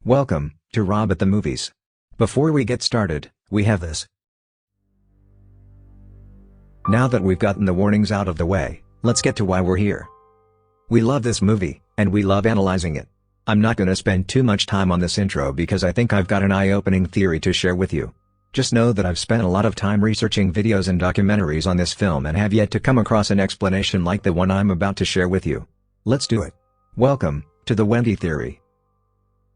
Welcome to Rob at the Movies. Before we get started, we have this. Now that we've gotten the warnings out of the way, let's get to why we're here. We love this movie, and we love analyzing it. I'm not gonna spend too much time on this intro because I think I've got an eye-opening theory to share with you. Just know that I've spent a lot of time researching videos and documentaries on this film and have yet to come across an explanation like the one I'm about to share with you. Let's do it. Welcome to the Wendy Theory.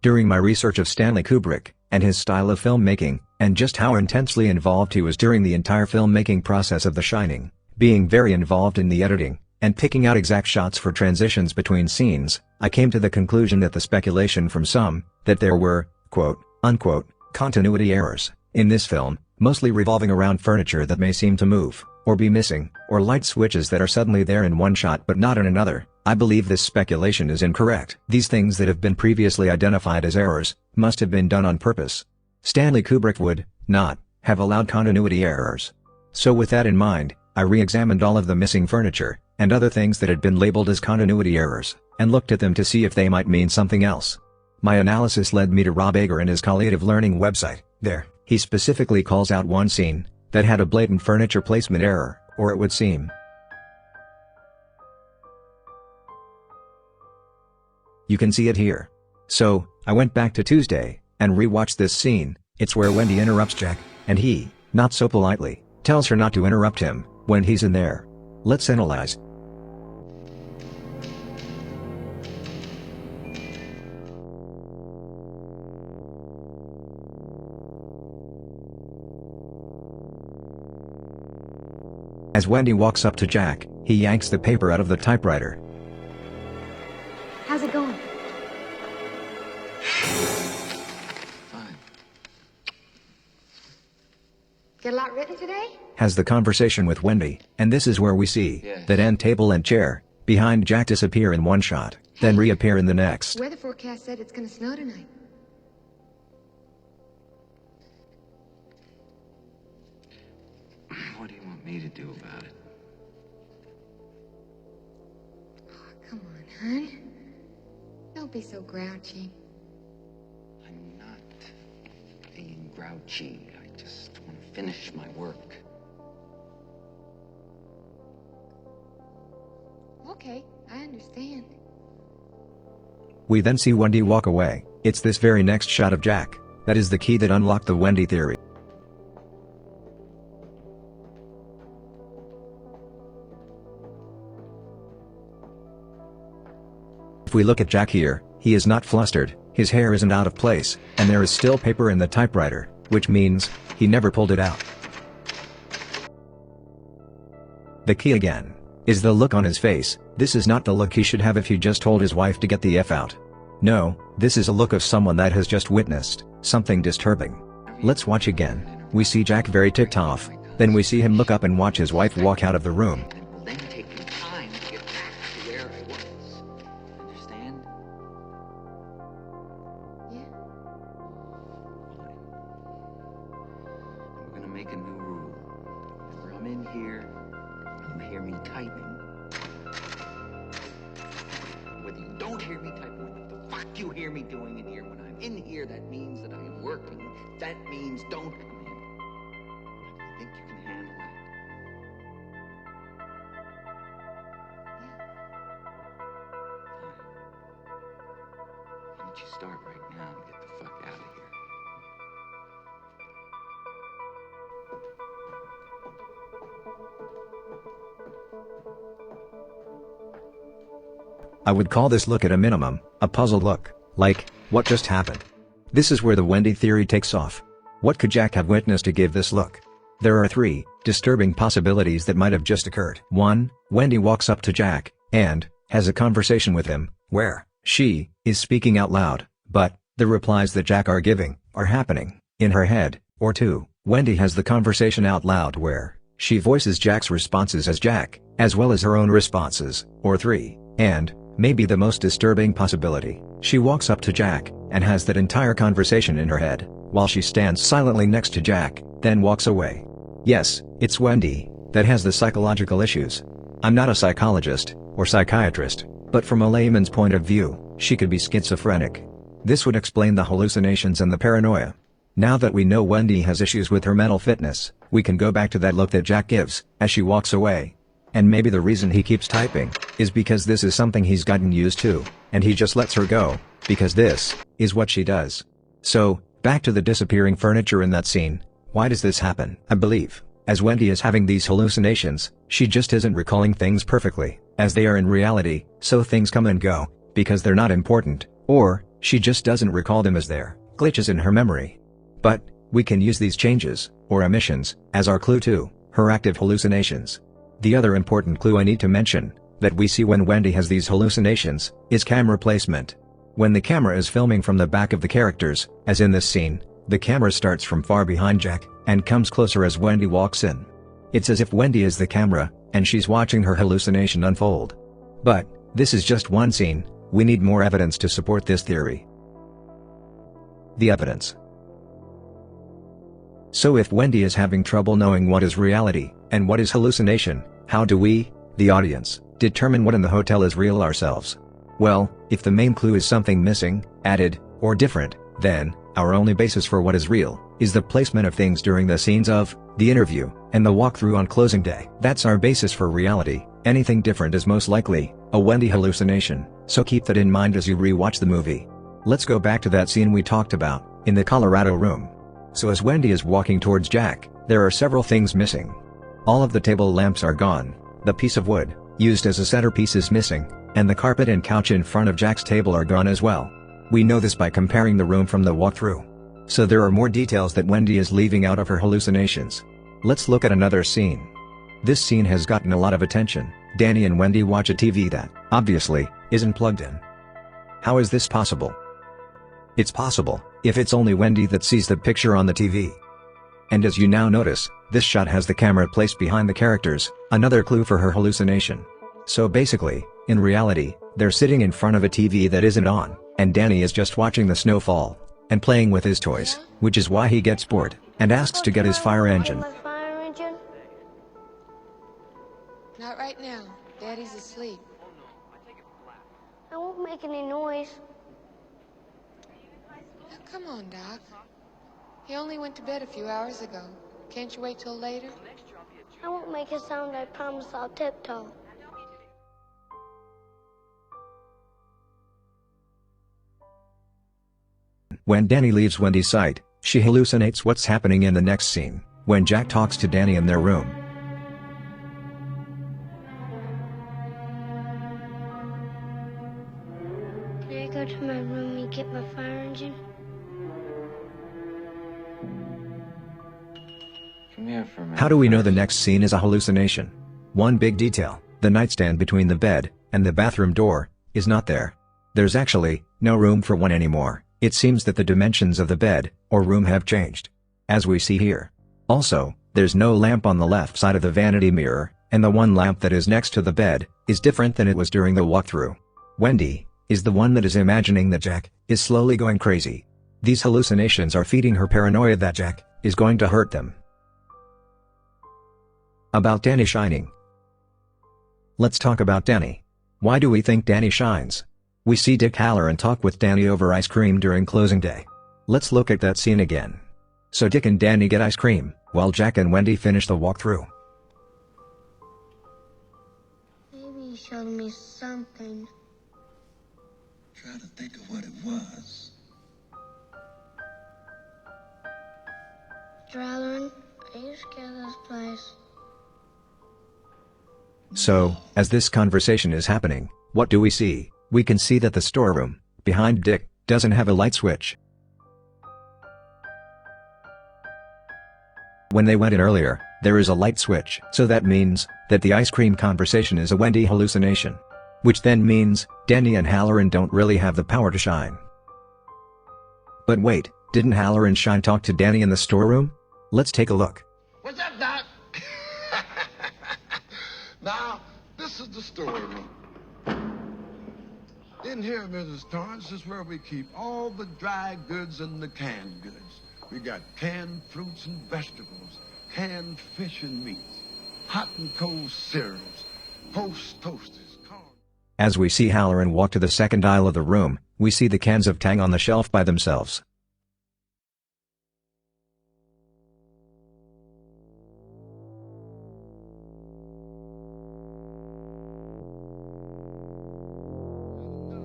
During my research of Stanley Kubrick, and his style of filmmaking, and just how intensely involved he was during the entire filmmaking process of The Shining, being very involved in the editing, and picking out exact shots for transitions between scenes, I came to the conclusion that the speculation from some, that there were, quote, unquote, continuity errors, in this film, mostly revolving around furniture that may seem to move, or be missing, or light switches that are suddenly there in one shot but not in another. I believe this speculation is incorrect. These things that have been previously identified as errors, must have been done on purpose. Stanley Kubrick would not have allowed continuity errors. So with that in mind, I re-examined all of the missing furniture, and other things that had been labeled as continuity errors, and looked at them to see if they might mean something else. My analysis led me to Rob Ager and his Creative Learning website. There, he specifically calls out one scene that had a blatant furniture placement error, or it would seem. You can see it here. So, I went back to Tuesday, and re-watched this scene. It's where Wendy interrupts Jack, and he, not so politely, tells her not to interrupt him, when he's in there. Let's analyze. As Wendy walks up to Jack, he yanks the paper out of the typewriter. How's it going? Fine. Get a lot written today? Has the conversation with Wendy, and this is where we see Yes. that end table and chair behind Jack disappear in one shot, then reappear in the next. Weather forecast said it's gonna snow tonight. What do you want me to do about it? Oh, come on, hon. Don't be so grouchy. I'm not being grouchy. I just want to finish my work. Okay, I understand. We then see Wendy walk away. It's this very next shot of Jack that is the key that unlocked the Wendy theory. If we look at Jack here, he is not flustered, his hair isn't out of place, and there is still paper in the typewriter, which means he never pulled it out. The key again is the look on his face. This is not the look he should have if he just told his wife to get the F out. No, this is a look of someone that has just witnessed something disturbing. Let's watch again. We see Jack very ticked off, then we see him look up and watch his wife walk out of the room. It will then take me time to get back to where I was. Understand? Yeah. Fine. We're gonna make a new rule. Whenever I'm in here, you hear me typing. Whether you don't hear me typing, what the fuck you hear me doing in here, when I'm in here, that means that I am working. That means don't come in. I think you can handle that. Fine. Why don't you start right now and get the fuck out of here? I would call this look at a minimum a puzzled look, like, what just happened? This is where the Wendy theory takes off. What could Jack have witnessed to give this look? There are three disturbing possibilities that might have just occurred. 1. Wendy walks up to Jack, and has a conversation with him, where she is speaking out loud, but the replies that Jack are giving are happening in her head. Or 2. Wendy has the conversation out loud where she voices Jack's responses as Jack, as well as her own responses. Or 3. And maybe the most disturbing possibility, she walks up to Jack, and has that entire conversation in her head, while she stands silently next to Jack, then walks away. Yes, it's Wendy that has the psychological issues. I'm not a psychologist, or psychiatrist, but from a layman's point of view, she could be schizophrenic. This would explain the hallucinations and the paranoia. Now that we know Wendy has issues with her mental fitness, we can go back to that look that Jack gives as she walks away. And maybe the reason he keeps typing is because this is something he's gotten used to, and he just lets her go, because this is what she does. So, back to the disappearing furniture in that scene. Why does this happen? I believe, as Wendy is having these hallucinations, she just isn't recalling things perfectly, as they are in reality, so things come and go, because they're not important, or, she just doesn't recall them as they're glitches in her memory. But, we can use these changes, or omissions, as our clue to her active hallucinations. The other important clue I need to mention, that we see when Wendy has these hallucinations, is camera placement. When the camera is filming from the back of the characters, as in this scene, the camera starts from far behind Jack, and comes closer as Wendy walks in. It's as if Wendy is the camera, and she's watching her hallucination unfold. But, this is just one scene, we need more evidence to support this theory. The evidence. So if Wendy is having trouble knowing what is reality, and what is hallucination, how do we, the audience, determine what in the hotel is real ourselves? Well, if the main clue is something missing, added, or different, then, our only basis for what is real, is the placement of things during the scenes of the interview, and the walkthrough on closing day. That's our basis for reality. Anything different is most likely a Wendy hallucination, so keep that in mind as you re-watch the movie. Let's go back to that scene we talked about, in the Colorado room. So as Wendy is walking towards Jack, there are several things missing. All of the table lamps are gone, the piece of wood used as a centerpiece is missing, and the carpet and couch in front of Jack's table are gone as well. We know this by comparing the room from the walkthrough. So there are more details that Wendy is leaving out of her hallucinations. Let's look at another scene. This scene has gotten a lot of attention. Danny and Wendy watch a TV that, obviously, isn't plugged in. How is this possible? It's possible, if it's only Wendy that sees the picture on the TV. And as you now notice, this shot has the camera placed behind the characters, another clue for her hallucination. So basically, in reality, they're sitting in front of a TV that isn't on, and Danny is just watching the snow fall, and playing with his toys, which is why he gets bored, and asks to get his fire engine. Not right now. Daddy's asleep. I won't make any noise. Now, come on, Doc. He only went to bed a few hours ago. Can't you wait till later? I won't make a sound, I promise I'll tiptoe. When Danny leaves Wendy's sight, she hallucinates what's happening in the next scene, when Jack talks to Danny in their room. Can I go to my room and get my fire engine? Come here for a minute. How do we know the next scene is a hallucination? One big detail, the nightstand between the bed and the bathroom door is not there. There's actually no room for one anymore. It seems that the dimensions of the bed or room have changed, as we see here. Also, there's no lamp on the left side of the vanity mirror, and the one lamp that is next to the bed is different than it was during the walkthrough. Wendy is the one that is imagining that Jack is slowly going crazy. These hallucinations are feeding her paranoia that Jack is going to hurt them. About Danny shining. Let's talk about Danny. Why do we think Danny shines? We see Dick Halloran talk with Danny over ice cream during closing day. Let's look at that scene again. So Dick and Danny get ice cream, while Jack and Wendy finish the walkthrough. Maybe he showed me something. Try to think of what it was. Drellin, are you scared of this place? So, as this conversation is happening, what do we see? We can see that the storeroom, behind Dick, doesn't have a light switch. When they went in earlier, there is a light switch. So that means that the ice cream conversation is a Wendy hallucination. Which then means Danny and Halloran don't really have the power to shine. But wait, didn't Halloran Shine talk to Danny in the storeroom? Let's take a look. What's up, Doc? Now, this is the storeroom. In here, Mrs. Torrance, is where we keep all the dry goods and the canned goods. We got canned fruits and vegetables, canned fish and meats, hot and cold cereals, post toasters, corn. As we see Halloran walk to the second aisle of the room, we see the cans of Tang on the shelf by themselves.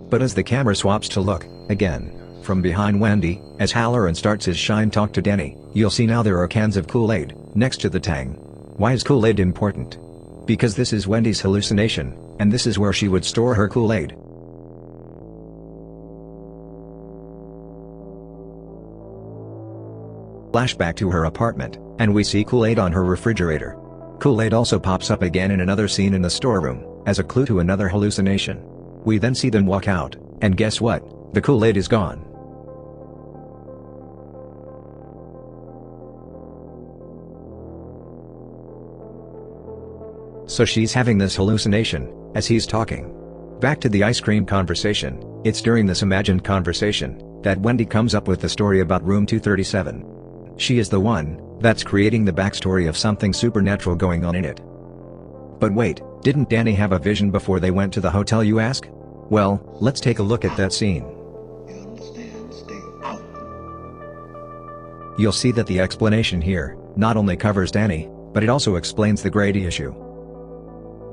But as the camera swaps to look, again, from behind Wendy, as Halloran starts his shine talk to Danny, you'll see now there are cans of Kool-Aid, next to the Tang. Why is Kool-Aid important? Because this is Wendy's hallucination, and this is where she would store her Kool-Aid. Flashback to her apartment, and we see Kool-Aid on her refrigerator. Kool-Aid also pops up again in another scene in the storeroom, as a clue to another hallucination. We then see them walk out, and guess what? The Kool-Aid is gone. So she's having this hallucination, as he's talking. Back to the ice cream conversation, it's during this imagined conversation, that Wendy comes up with the story about room 237. She is the one that's creating the backstory of something supernatural going on in it. But wait, didn't Danny have a vision before they went to the hotel, you ask? Well, let's take a look at that scene. You understand? Stay out. You'll see that the explanation here not only covers Danny, but it also explains the Grady issue.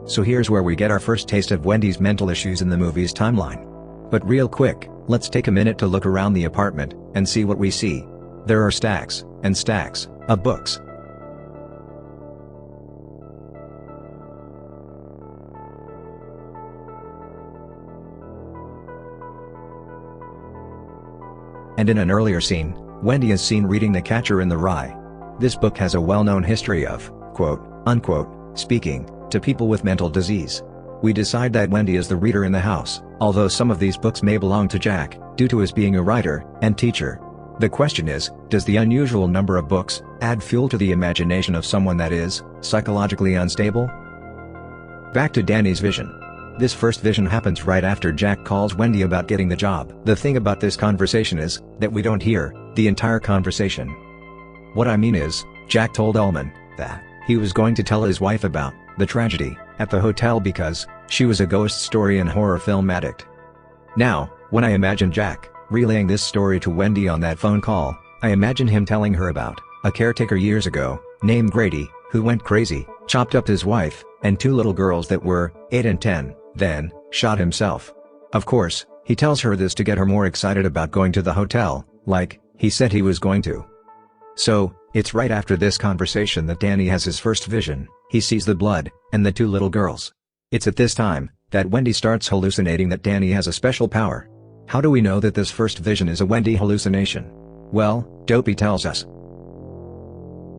So here's where we get our first taste of Wendy's mental issues in the movie's timeline. But real quick, let's take a minute to look around the apartment and see what we see. There are stacks and stacks of books. And in an earlier scene, Wendy is seen reading The Catcher in the Rye. This book has a well-known history of, quote, unquote, speaking to people with mental disease. We decide that Wendy is the reader in the house, although some of these books may belong to Jack, due to his being a writer and teacher. The question is, does the unusual number of books add fuel to the imagination of someone that is psychologically unstable? Back to Danny's vision. This first vision happens right after Jack calls Wendy about getting the job. The thing about this conversation is that we don't hear the entire conversation. What I mean is, Jack told Ullman that he was going to tell his wife about the tragedy at the hotel because she was a ghost story and horror film addict. Now, when I imagine Jack relaying this story to Wendy on that phone call, I imagine him telling her about a caretaker years ago named Grady who went crazy, chopped up his wife and two little girls that were 8 and 10, then shot himself. Of course, he tells her this to get her more excited about going to the hotel, like he said he was going to. So, it's right after this conversation that Danny has his first vision. He sees the blood and the two little girls. It's at this time that Wendy starts hallucinating that Danny has a special power. How do we know that this first vision is a Wendy hallucination? Well, Dopey tells us.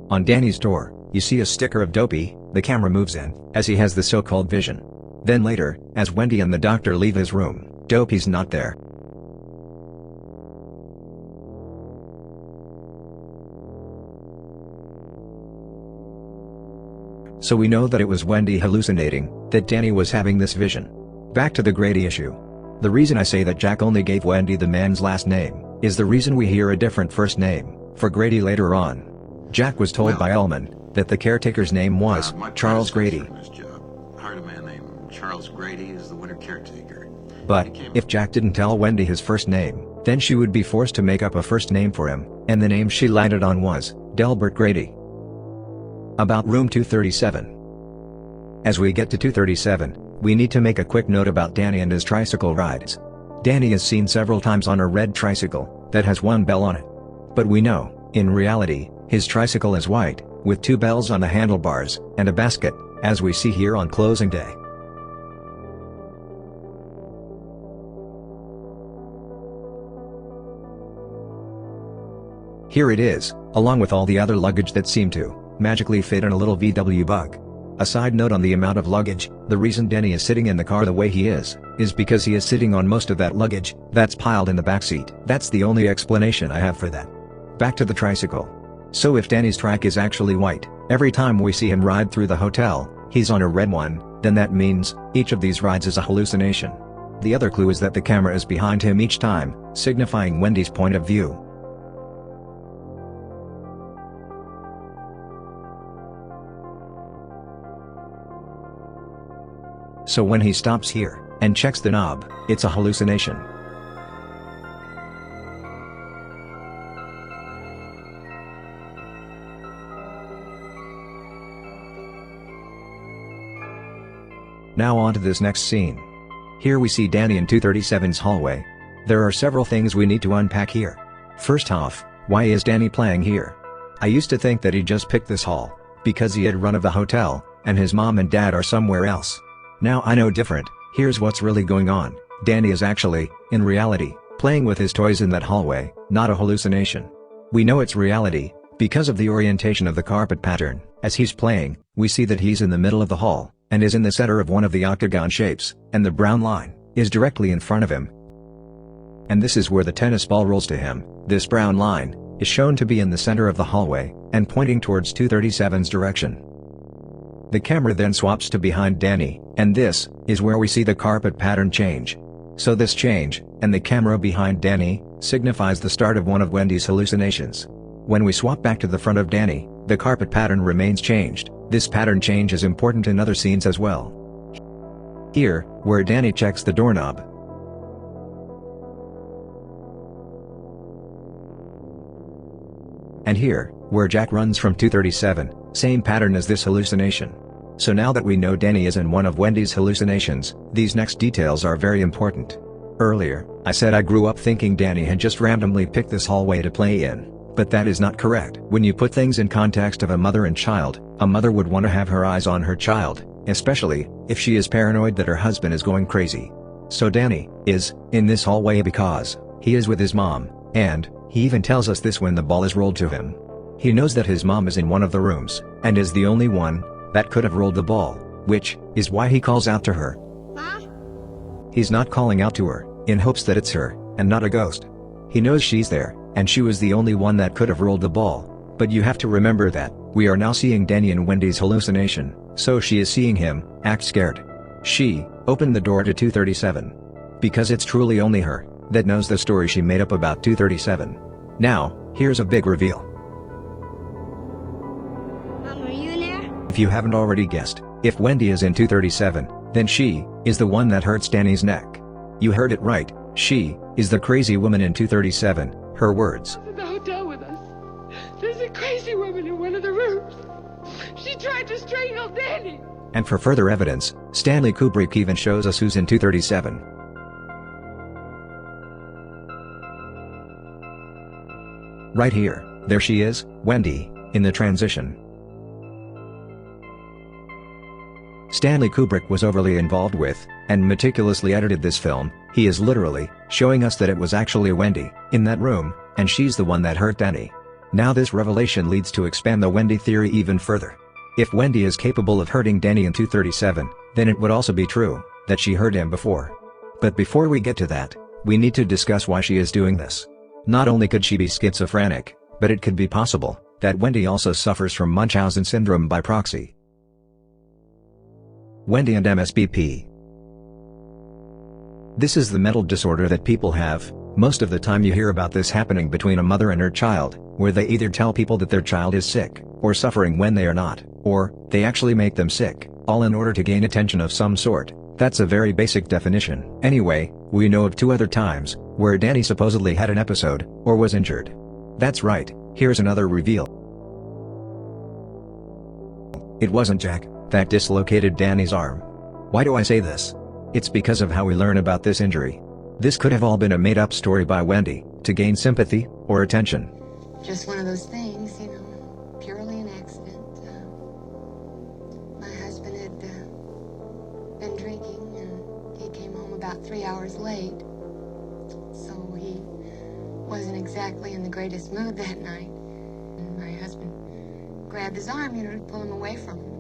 On Danny's door, you see a sticker of Dopey. The camera moves in as he has the so-called vision. Then later, as Wendy and the doctor leave his room, Dopey's not there. So we know that it was Wendy hallucinating, that Danny was having this vision. Back to the Grady issue. The reason I say that Jack only gave Wendy the man's last name is the reason we hear a different first name for Grady later on. Jack was told by Ullman that the caretaker's name was Charles Grady. Hired a man named Charles Grady as the winter caretaker. But if Jack didn't tell Wendy his first name, then she would be forced to make up a first name for him, and the name she landed on was Delbert Grady. About room 237. As we get to 237, we need to make a quick note about Danny and his tricycle rides. Danny is seen several times on a red tricycle that has one bell on it. But we know, in reality, his tricycle is white, with two bells on the handlebars and a basket, as we see here on closing day. Here it is, along with all the other luggage that seem to magically fit in a little VW Bug. A side note on the amount of luggage: the reason Danny is sitting in the car the way he is because he is sitting on most of that luggage that's piled in the backseat. That's the only explanation I have for that. Back to the tricycle. So if Danny's track is actually white, every time we see him ride through the hotel, he's on a red one, then that means each of these rides is a hallucination. The other clue is that the camera is behind him each time, signifying Wendy's point of view. So when he stops here and checks the knob, it's a hallucination. Now on to this next scene. Here we see Danny in 237's hallway. There are several things we need to unpack here. First off, why is Danny playing here? I used to think that he just picked this hall because he had run of the hotel, and his mom and dad are somewhere else. Now I know different. Here's what's really going on. Danny is actually, in reality, playing with his toys in that hallway, not a hallucination. We know it's reality because of the orientation of the carpet pattern. As he's playing, we see that he's in the middle of the hall, and is in the center of one of the octagon shapes, and the brown line is directly in front of him. And this is where the tennis ball rolls to him. This brown line is shown to be in the center of the hallway, and pointing towards 237's direction. The camera then swaps to behind Danny, and this is where we see the carpet pattern change. So this change, and the camera behind Danny, signifies the start of one of Wendy's hallucinations. When we swap back to the front of Danny, the carpet pattern remains changed. This pattern change is important in other scenes as well. Here, where Danny checks the doorknob. And here, where Jack runs from 237, same pattern as this hallucination. So now that we know Danny is in one of Wendy's hallucinations, these next details are very important. Earlier, I said I grew up thinking Danny had just randomly picked this hallway to play in, but that is not correct. When you put things in context of a mother and child, a mother would want to have her eyes on her child, especially if she is paranoid that her husband is going crazy. So Danny is in this hallway because he is with his mom, and he even tells us this when the ball is rolled to him. He knows that his mom is in one of the rooms, and is the only one that could have rolled the ball, which is why he calls out to her. Mom? He's not calling out to her in hopes that it's her, and not a ghost. He knows she's there, and she was the only one that could have rolled the ball. But you have to remember that we are now seeing Danny in Wendy's hallucination, so she is seeing him act scared. She opened the door to 237. Because it's truly only her that knows the story she made up about 237. Now, here's a big reveal. Mom, are you in there? If you haven't already guessed, if Wendy is in 237, then she is the one that hurts Danny's neck. You heard it right, she is the crazy woman in 237, her words. In the hotel with us. There's a crazy woman in one of the rooms. She tried to strangle Danny. And for further evidence, Stanley Kubrick even shows us who's in 237. Right here, there she is, Wendy, in the transition. Stanley Kubrick was overly involved with, and meticulously edited this film. He is literally showing us that it was actually Wendy in that room, and she's the one that hurt Danny. Now this revelation leads to expand the Wendy theory even further. If Wendy is capable of hurting Danny in 237, then it would also be true that she hurt him before. But before we get to that, we need to discuss why she is doing this. Not only could she be schizophrenic, but it could be possible that Wendy also suffers from Munchausen syndrome by proxy. Wendy and MSBP. This is the mental disorder that people have. Most of the time you hear about this happening between a mother and her child, where they either tell people that their child is sick, or suffering when they are not, or they actually make them sick, all in order to gain attention of some sort. That's a very basic definition. Anyway, we know of 2 other times where Danny supposedly had an episode, or was injured. That's right, here's another reveal. It wasn't Jack that dislocated Danny's arm. Why do I say this? It's because of how we learn about this injury. This could have all been a made-up story by Wendy, to gain sympathy, or attention. Just one of those things, you know, purely an accident. My husband had been drinking, and he came home about 3 hours late. So he wasn't exactly in the greatest mood that night. And my husband grabbed his arm, you know, to pull him away from him.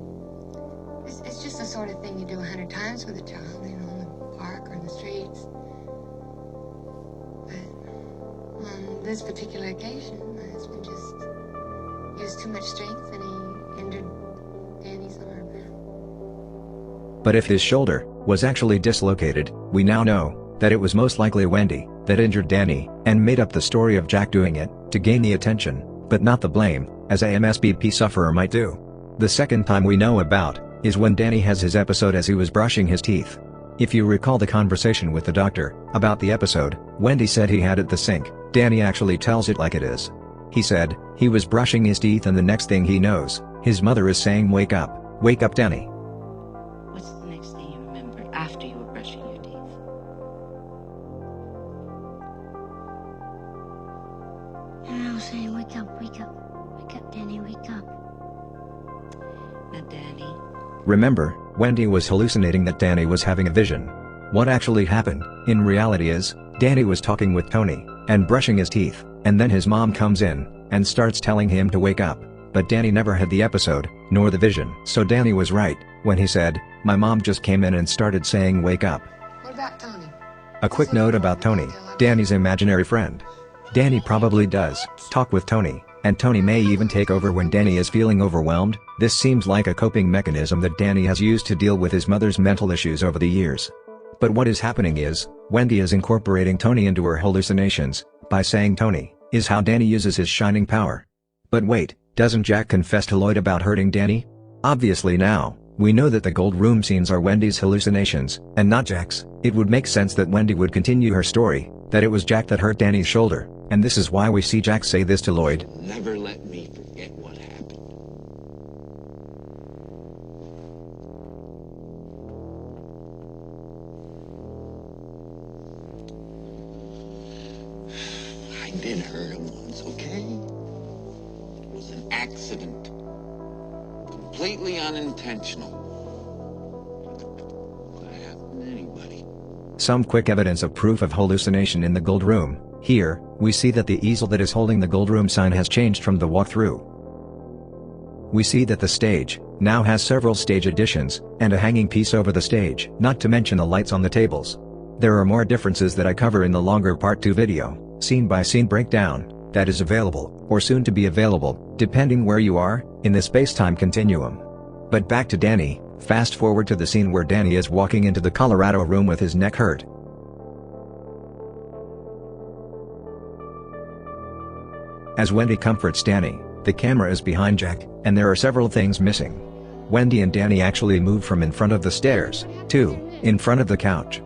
It's just the sort of thing you do 100 times with a child, you know, in the park or in the streets. But on this particular occasion, my husband just used too much strength and he injured Danny's arm. But if his shoulder was actually dislocated, we now know that it was most likely Wendy that injured Danny, and made up the story of Jack doing it to gain the attention, but not the blame, as a MSBP sufferer might do. The second time we know about is when Danny has his episode as he was brushing his teeth. If you recall the conversation with the doctor about the episode, Wendy said he had at the sink. Danny actually tells it like it is. He said he was brushing his teeth, and the next thing he knows, his mother is saying, wake up, Danny." What's the next thing you remember? saying, wake up, wake up. Wake up, Danny, wake up. Now, Danny. Remember, Wendy was hallucinating that Danny was having a vision. What actually happened, in reality is, Danny was talking with Tony, and brushing his teeth, and then his mom comes in, and starts telling him to wake up, but Danny never had the episode, nor the vision. So Danny was right, when he said, my mom just came in and started saying wake up. What about Tony? A quick note about Tony, Danny's imaginary friend. Danny probably does talk with Tony, and Tony may even take over when Danny is feeling overwhelmed. This seems like a coping mechanism that Danny has used to deal with his mother's mental issues over the years. But what is happening is, Wendy is incorporating Tony into her hallucinations, by saying Tony is how Danny uses his shining power. But wait, doesn't Jack confess to Lloyd about hurting Danny? Obviously now, we know that the gold room scenes are Wendy's hallucinations, and not Jack's. It would make sense that Wendy would continue her story, that it was Jack that hurt Danny's shoulder, and this is why we see Jack say this to Lloyd. Never let me forget what happened. I did hurt him once, okay? It was an accident. Completely unintentional. Could have happened to anybody. Some quick evidence of proof of hallucination in the gold room. Here, we see that the easel that is holding the gold room sign has changed from the walkthrough. We see that the stage now has several stage additions, and a hanging piece over the stage, not to mention the lights on the tables. There are more differences that I cover in the longer part 2 video, scene by scene breakdown, that is available, or soon to be available, depending where you are, in the space-time continuum. But back to Danny, fast forward to the scene where Danny is walking into the Colorado room with his neck hurt. As Wendy comforts Danny, the camera is behind Jack, and there are several things missing. Wendy and Danny actually move from in front of the stairs, to in front of the couch.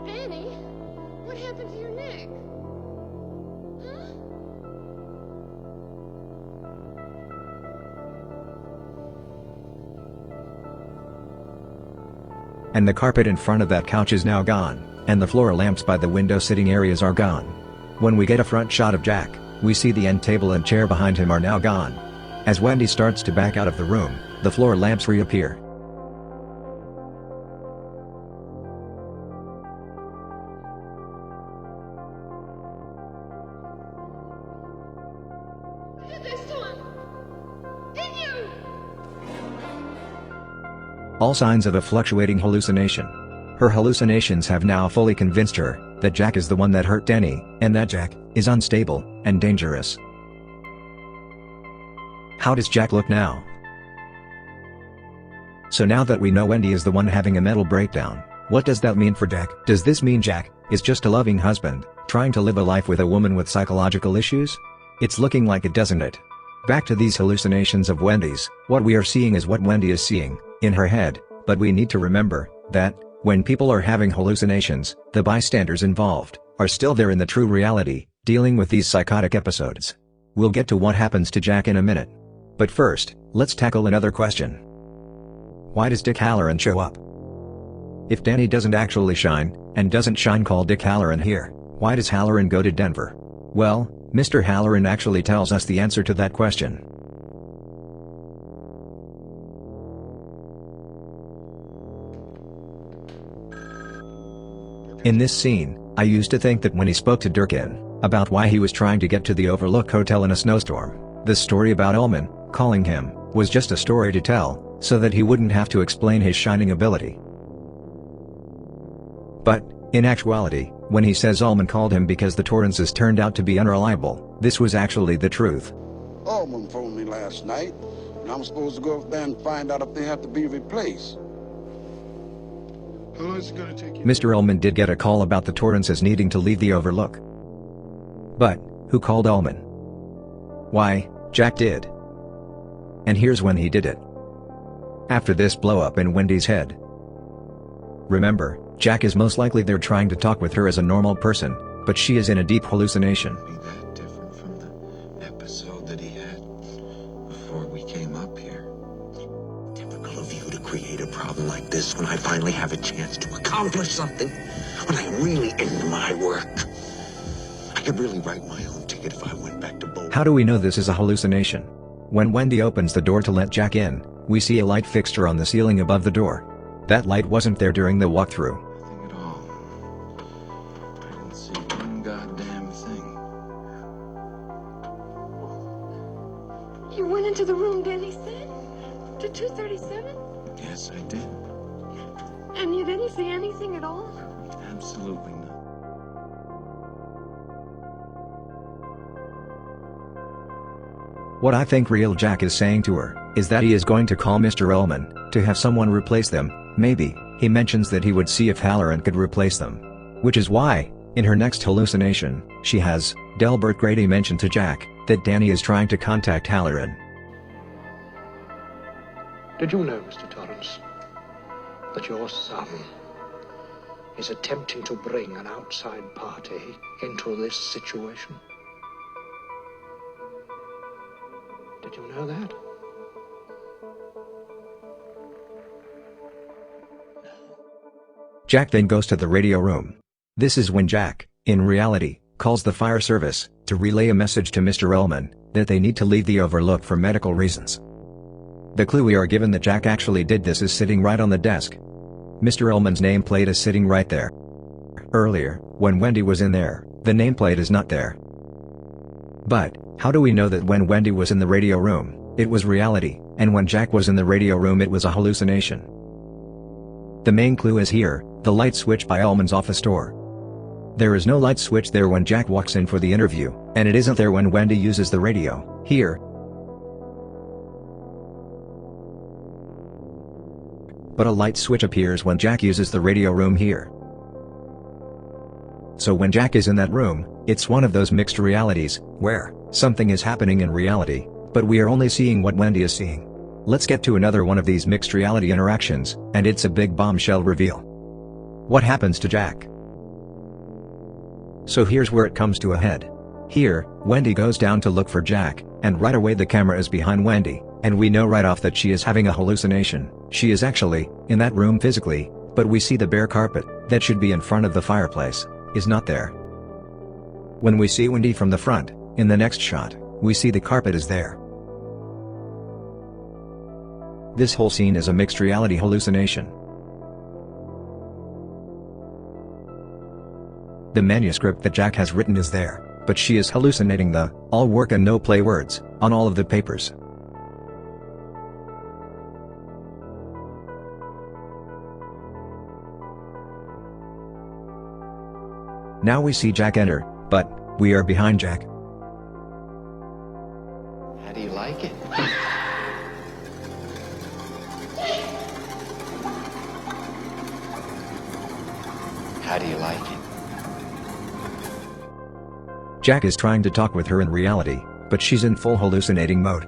Danny, what happened to your neck? And the carpet in front of that couch is now gone, and the floor lamps by the window sitting areas are gone. When we get a front shot of Jack, we see the end table and chair behind him are now gone. As Wendy starts to back out of the room, the floor lamps reappear. All signs of a fluctuating hallucination. Her hallucinations have now fully convinced her that Jack is the one that hurt Danny, and that Jack is unstable and dangerous. How does Jack look now? So now that we know Wendy is the one having a mental breakdown, what does that mean for Jack? Does this mean Jack is just a loving husband, trying to live a life with a woman with psychological issues? It's looking like it, doesn't it? Back to these hallucinations of Wendy's, what we are seeing is what Wendy is seeing, in her head, but we need to remember that, when people are having hallucinations, the bystanders involved are still there in the true reality, dealing with these psychotic episodes. We'll get to what happens to Jack in a minute. But first, let's tackle another question. Why does Dick Halloran show up? If Danny doesn't actually shine, and doesn't Shine call Dick Halloran here, why does Halloran go to Denver? Well, Mr. Halloran actually tells us the answer to that question. In this scene, I used to think that when he spoke to Durkin about why he was trying to get to the Overlook Hotel in a snowstorm, the story about Ullman calling him was just a story to tell, so that he wouldn't have to explain his shining ability. But, in actuality, when he says Ullman called him because the Torrances turned out to be unreliable, this was actually the truth. Ullman phoned me last night, and I'm supposed to go up there and find out if they have to be replaced. How long is it gonna take you? Mr. Ullman did get a call about the Torrances needing to leave the Overlook. But, who called Ullman? Why, Jack did. And here's when he did it. After this blow-up in Wendy's head. Remember, Jack is most likely there trying to talk with her as a normal person, but she is in a deep hallucination. Be that different from the episode that he had before we came up here. Typical of you to create a problem like this when I finally have a chance to accomplish something. When I'm really into my work. I could really write my own ticket if I went back to bowling. How do we know this is a hallucination? When Wendy opens the door to let Jack in, we see a light fixture on the ceiling above the door. That light wasn't there during the walkthrough. Nothing at all. I didn't see one goddamn thing. You went into the room Danny said? To 237? Yes, I did. And you didn't see anything at all? Absolutely not. What I think real Jack is saying to her, is that he is going to call Mr. Ullman, to have someone replace them. Maybe, he mentions that he would see if Halloran could replace them. Which is why, in her next hallucination, she has, Delbert Grady mention to Jack, that Danny is trying to contact Halloran. Did you know, Mr. Torrance, that your son is attempting to bring an outside party into this situation? Did you know that? Jack then goes to the radio room. This is when Jack, in reality, calls the fire service, to relay a message to Mr. Ullman, that they need to leave the Overlook for medical reasons. The clue we are given that Jack actually did this is sitting right on the desk. Mr. Ullman's nameplate is sitting right there. Earlier, when Wendy was in there, the nameplate is not there. But, how do we know that when Wendy was in the radio room, it was reality, and when Jack was in the radio room it was a hallucination? The main clue is here, the light switch by Ullman's office door. There is no light switch there when Jack walks in for the interview, and it isn't there when Wendy uses the radio, here. But a light switch appears when Jack uses the radio room here. So when Jack is in that room, it's one of those mixed realities, where something is happening in reality, but we are only seeing what Wendy is seeing. Let's get to another one of these mixed reality interactions, and it's a big bombshell reveal. What happens to Jack? So here's where it comes to a head. Here, Wendy goes down to look for Jack, and right away the camera is behind Wendy, and we know right off that she is having a hallucination. She is actually, in that room physically, but we see the bare carpet, that should be in front of the fireplace, is not there. When we see Wendy from the front, in the next shot, we see the carpet is there. This whole scene is a mixed reality hallucination. The manuscript that Jack has written is there, but she is hallucinating the all work and no play words on all of the papers. Now we see Jack enter, but we are behind Jack. How do you like it? How do you like it? Jack is trying to talk with her in reality, but she's in full hallucinating mode.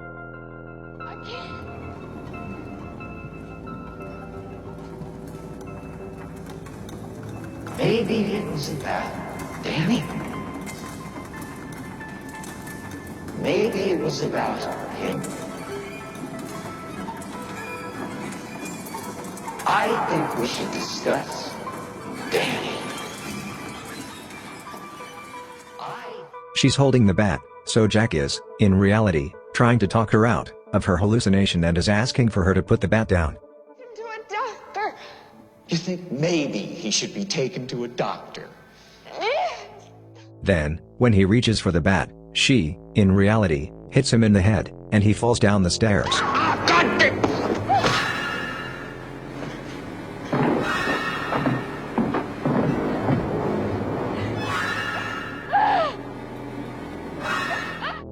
Maybe it was about Danny. Maybe it was about him. I think we should discuss Danny. She's holding the bat, so Jack is, in reality, trying to talk her out of her hallucination and is asking for her to put the bat down. To a doctor. You think maybe he should be taken to a doctor? Then, when he reaches for the bat, she, in reality, hits him in the head, and he falls down the stairs.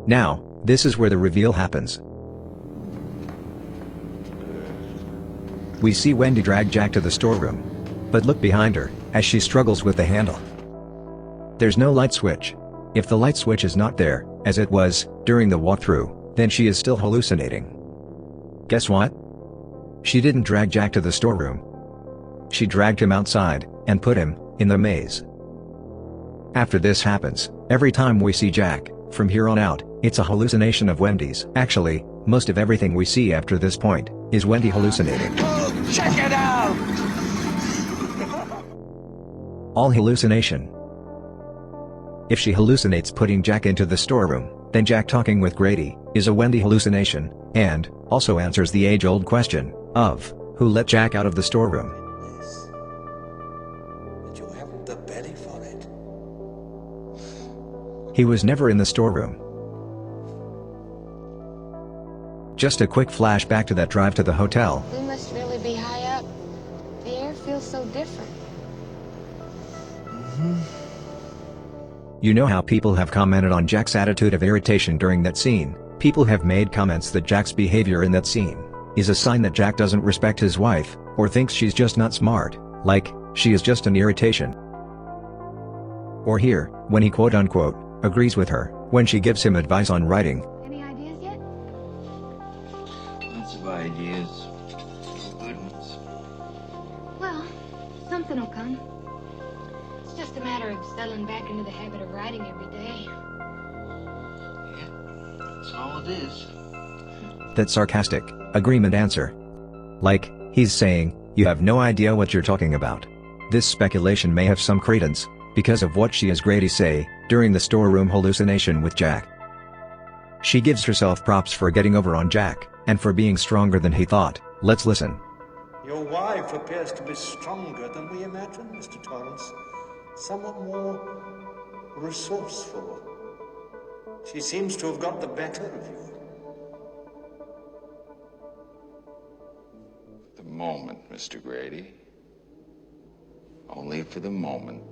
Now, this is where the reveal happens. We see Wendy drag Jack to the storeroom. But look behind her, as she struggles with the handle. There's no light switch. If the light switch is not there, as it was, during the walkthrough, then she is still hallucinating. Guess what? She didn't drag Jack to the storeroom. She dragged him outside, and put him, in the maze. After this happens, every time we see Jack, from here on out, it's a hallucination of Wendy's. Actually, most of everything we see after this point, is Wendy hallucinating. Oh, check it out! All hallucination. If she hallucinates putting Jack into the storeroom, then Jack talking with Grady is a Wendy hallucination, and also answers the age-old question of who let Jack out of the storeroom. But you haven't the belly for it. He was never in the storeroom. Just a quick flashback to that drive to the hotel. We must really be high up. The air feels so different. You know how people have commented on Jack's attitude of irritation during that scene? People have made comments that Jack's behavior in that scene is a sign that Jack doesn't respect his wife, or thinks she's just not smart, like, she is just an irritation. Or here, when he quote-unquote agrees with her, when she gives him advice on writing. Any ideas yet? Lots of ideas. Good ones. Well, something will come. It's just a matter of settling back into the habit of writing every day. Yeah, that's all it is. That sarcastic agreement answer. Like, he's saying, you have no idea what you're talking about. This speculation may have some credence, because of what she has Grady say, during the storeroom hallucination with Jack. She gives herself props for getting over on Jack, and for being stronger than he thought. Let's listen. Your wife appears to be stronger than we imagined, Mr. Torrance. Somewhat more resourceful. She seems to have got the better of you. The moment, Mr. Grady. Only for the moment.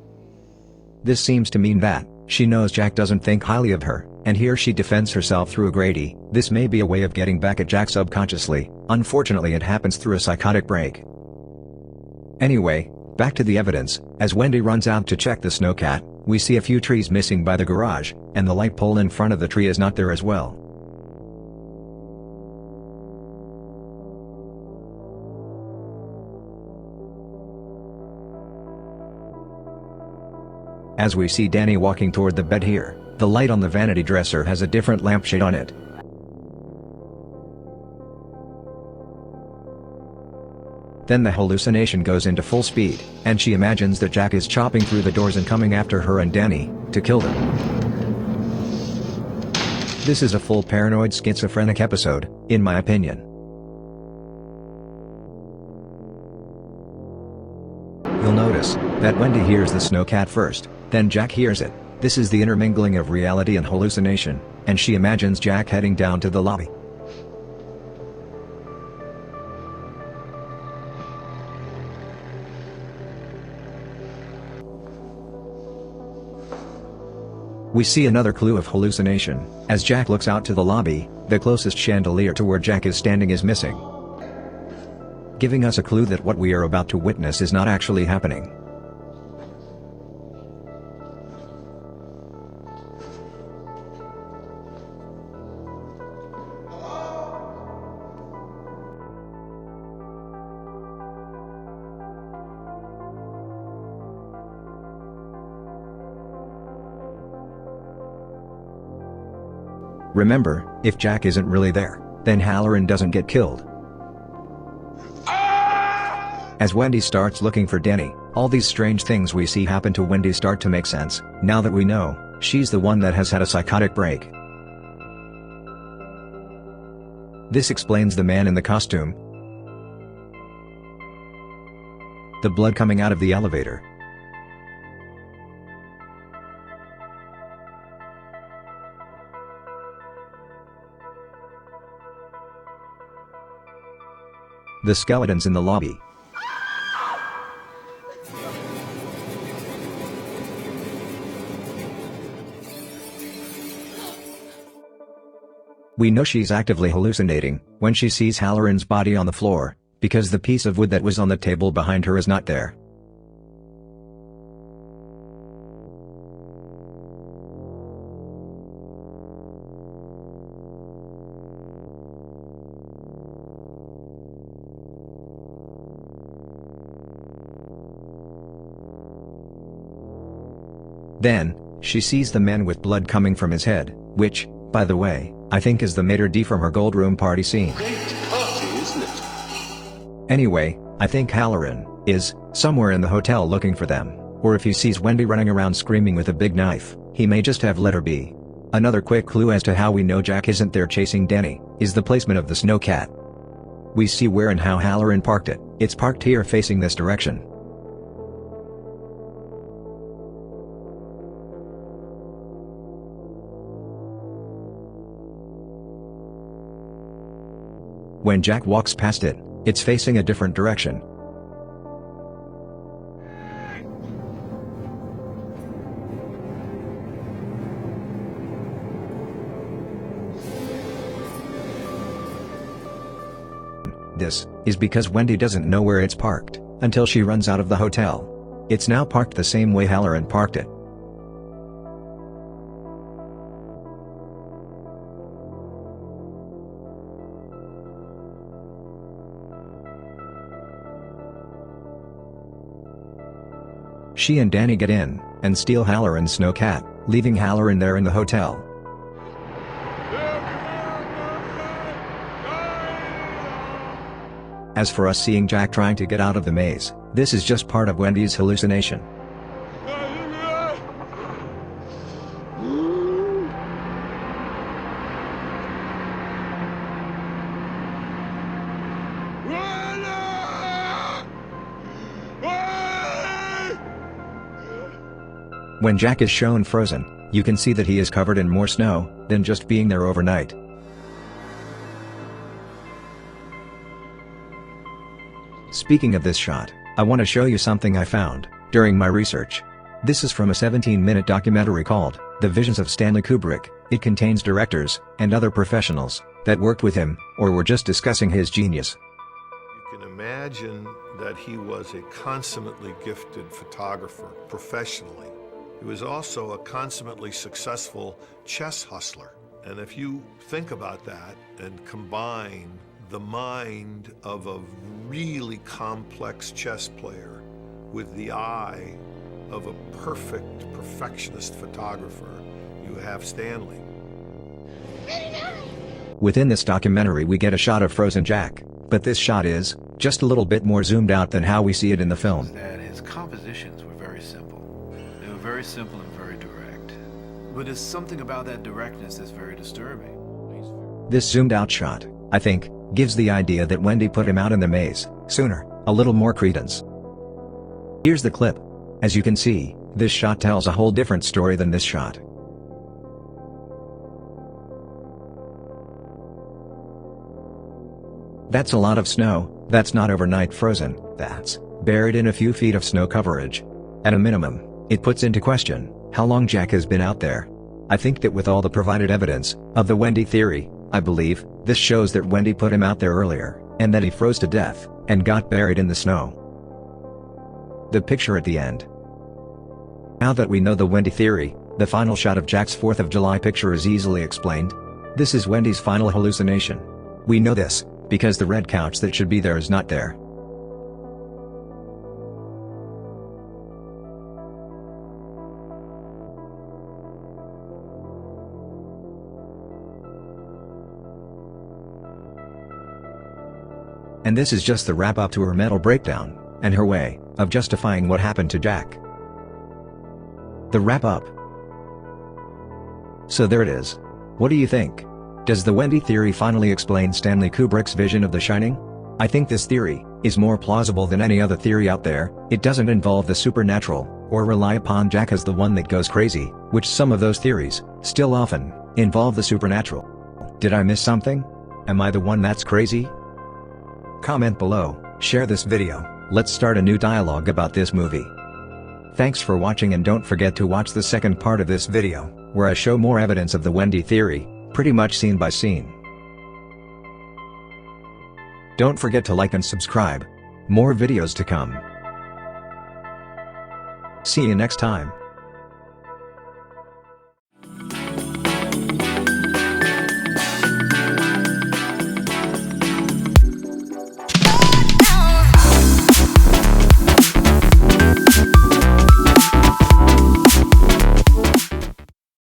This seems to mean that she knows Jack doesn't think highly of her, and here she defends herself through Grady. This may be a way of getting back at Jack subconsciously. Unfortunately, it happens through a psychotic break. Anyway, back to the evidence. As Wendy runs out to check the snowcat, we see a few trees missing by the garage, and the light pole in front of the tree is not there as well. As we see Danny walking toward the bed here, the light on the vanity dresser has a different lampshade on it. Then the hallucination goes into full speed, and she imagines that Jack is chopping through the doors and coming after her and Danny, to kill them. This is a full paranoid schizophrenic episode, in my opinion. You'll notice that Wendy hears the snowcat first, then Jack hears it. This is the intermingling of reality and hallucination, and she imagines Jack heading down to the lobby. We see another clue of hallucination. As Jack looks out to the lobby, the closest chandelier to where Jack is standing is missing, giving us a clue that what we are about to witness is not actually happening. Remember, if Jack isn't really there, then Halloran doesn't get killed. As Wendy starts looking for Danny, all these strange things we see happen to Wendy start to make sense, now that we know she's the one that has had a psychotic break. This explains the man in the costume, the blood coming out of the elevator, the skeletons in the lobby. We know she's actively hallucinating when she sees Halloran's body on the floor, because the piece of wood that was on the table behind her is not there. Then, she sees the man with blood coming from his head, which, by the way, I think is the maitre d' from her gold room party scene. Great party, isn't it? Anyway, I think Halloran is somewhere in the hotel looking for them, or if he sees Wendy running around screaming with a big knife, he may just have let her be. Another quick clue as to how we know Jack isn't there chasing Danny, is the placement of the snowcat. We see where and how Halloran parked it. It's parked here facing this direction. When Jack walks past it, it's facing a different direction. This is because Wendy doesn't know where it's parked until she runs out of the hotel. It's now parked the same way Halloran parked it. She and Danny get in and steal Halloran's snowcat, leaving Halloran there in the hotel. As for us seeing Jack trying to get out of the maze, this is just part of Wendy's hallucination. When Jack is shown frozen, you can see that he is covered in more snow than just being there overnight. Speaking of this shot, I want to show you something I found during my research. This is from a 17-minute documentary called The Visions of Stanley Kubrick. It contains directors and other professionals that worked with him or were just discussing his genius. You can imagine that he was a consummately gifted photographer professionally. He was also a consummately successful chess hustler. And if you think about that and combine the mind of a really complex chess player with the eye of a perfectionist photographer, you have Stanley. Within this documentary we get a shot of frozen Jack, but this shot is just a little bit more zoomed out than how we see it in the film. That his compositions were very simple. They were very simple and very direct. But there's something about that directness that's very disturbing. This zoomed out shot, I think, gives the idea that Wendy put him out in the maze sooner, a little more credence. Here's the clip. As you can see, this shot tells a whole different story than this shot. That's a lot of snow. That's not overnight frozen, that's buried in a few feet of snow coverage. At a minimum, it puts into question how long Jack has been out there. I think that with all the provided evidence of the Wendy theory, I believe this shows that Wendy put him out there earlier, and that he froze to death and got buried in the snow. The picture at the end. Now that we know the Wendy theory, the final shot of Jack's 4th of July picture is easily explained. This is Wendy's final hallucination. We know this because the red couch that should be there is not there. And this is just the wrap-up to her mental breakdown, and her way of justifying what happened to Jack. The wrap-up. So there it is. What do you think? Does the Wendy theory finally explain Stanley Kubrick's vision of The Shining? I think this theory is more plausible than any other theory out there. It doesn't involve the supernatural, or rely upon Jack as the one that goes crazy, which some of those theories still often involve the supernatural. Did I miss something? Am I the one that's crazy? Comment below, share this video, let's start a new dialogue about this movie. Thanks for watching, and don't forget to watch the second part of this video, where I show more evidence of the Wendy theory, pretty much scene by scene. Don't forget to like and subscribe. More videos to come. See you next time.